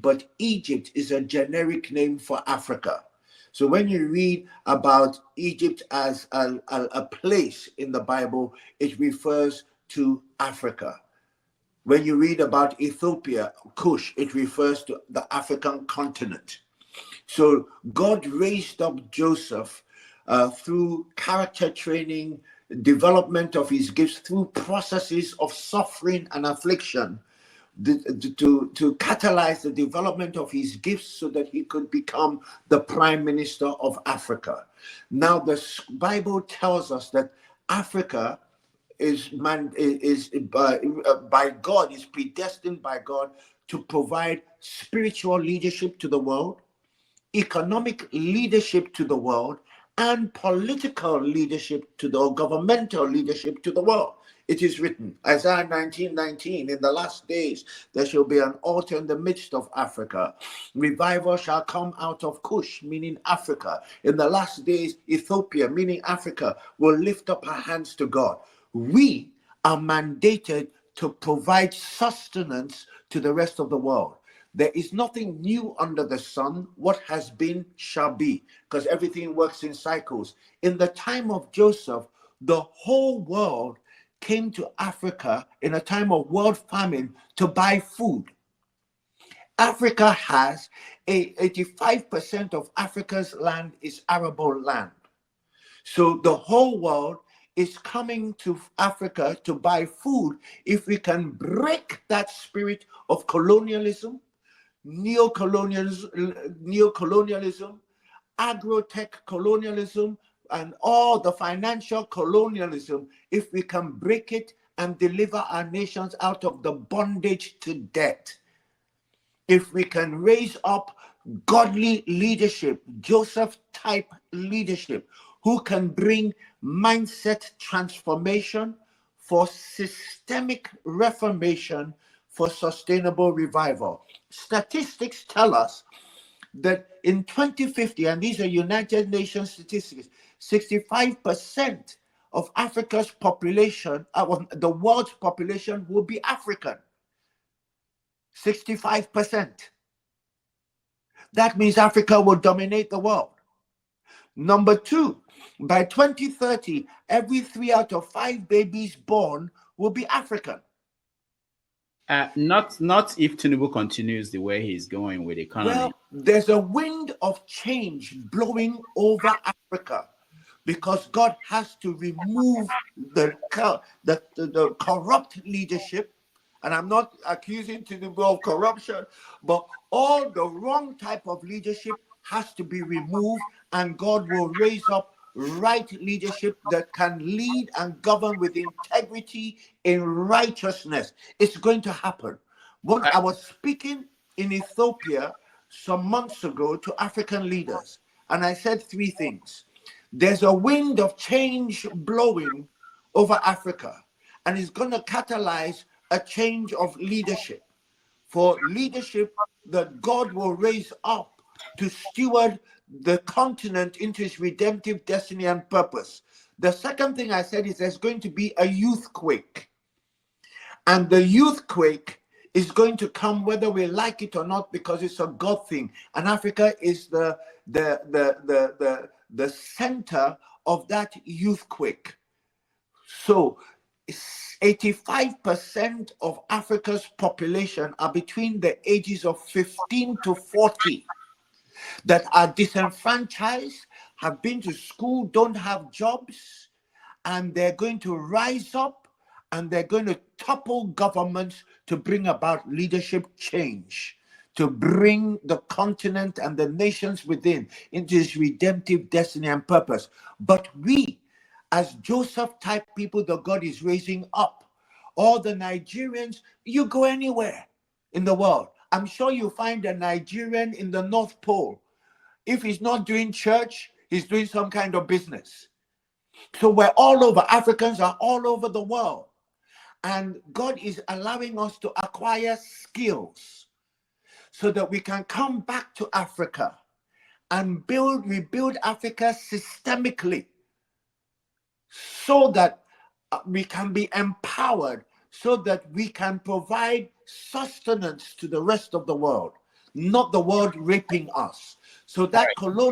but Egypt is a generic name for Africa. So when you read about Egypt as a place in the Bible, it refers to Africa. When you read about Ethiopia, Kush, it refers to the African continent. So God raised up Joseph through character training, development of his gifts, through processes of suffering and affliction, to catalyze the development of his gifts so that he could become the prime minister of Africa. Now, the Bible tells us that Africa is by God, is predestined by God to provide spiritual leadership to the world, economic leadership to the world, and political leadership to the, or governmental leadership to the world. It is written, Isaiah 19:19, in the last days there shall be an altar in the midst of Africa. Revival shall come out of Kush, meaning Africa. In the last days, Ethiopia, meaning Africa, will lift up her hands to God. We are mandated to provide sustenance to the rest of the world. There is nothing new under the sun. What has been shall be, because everything works in cycles. In the time of Joseph, the whole world came to Africa in a time of world famine to buy food. Africa has 85% of Africa's land is arable land. So the whole world is coming to Africa to buy food. If we can break that spirit of colonialism, neocolonialism, agrotech colonialism, and all the financial colonialism, if we can break it and deliver our nations out of the bondage to debt, if we can raise up godly leadership, Joseph type leadership, who can bring mindset transformation for systemic reformation, for sustainable revival. Statistics tell us that in 2050, and these are United Nations statistics, 65% of Africa's population, the world's population, will be African. 65%. That means Africa will dominate the world. Number two, by 2030, every 3 out of 5 babies born will be African. Not if Tinubu continues the way he's going with the economy. Well, there's a wind of change blowing over Africa because God has to remove the corrupt leadership. And I'm not accusing Tinubu of corruption, but all the wrong type of leadership has to be removed, and God will raise up right leadership that can lead and govern with integrity in righteousness. It's going to happen. When I was speaking in Ethiopia some months ago to African leaders, and I said 3 things. There's a wind of change blowing over Africa, and it's going to catalyze a change of leadership, for leadership that God will raise up to steward the continent into its redemptive destiny and purpose. The second thing I said is there's going to be a youth quake. And the youth quake is going to come whether we like it or not, because it's a God thing. And Africa is the center of that youth quake. So 85% of Africa's population are between the ages of 15 to 40 that are disenfranchised, have been to school, don't have jobs, and they're going to rise up and they're going to topple governments to bring about leadership change, to bring the continent and the nations within into its redemptive destiny and purpose. But we, as Joseph type people that God is raising up, all the Nigerians, you go anywhere in the world, I'm sure you find a Nigerian in the North Pole. If he's not doing church, he's doing some kind of business. So we're all over. Africans are all over the world. And God is allowing us to acquire skills so that we can come back to Africa and rebuild Africa systemically, so that we can be empowered, so that we can provide sustenance to the rest of the world. not the world raping us. So that colonial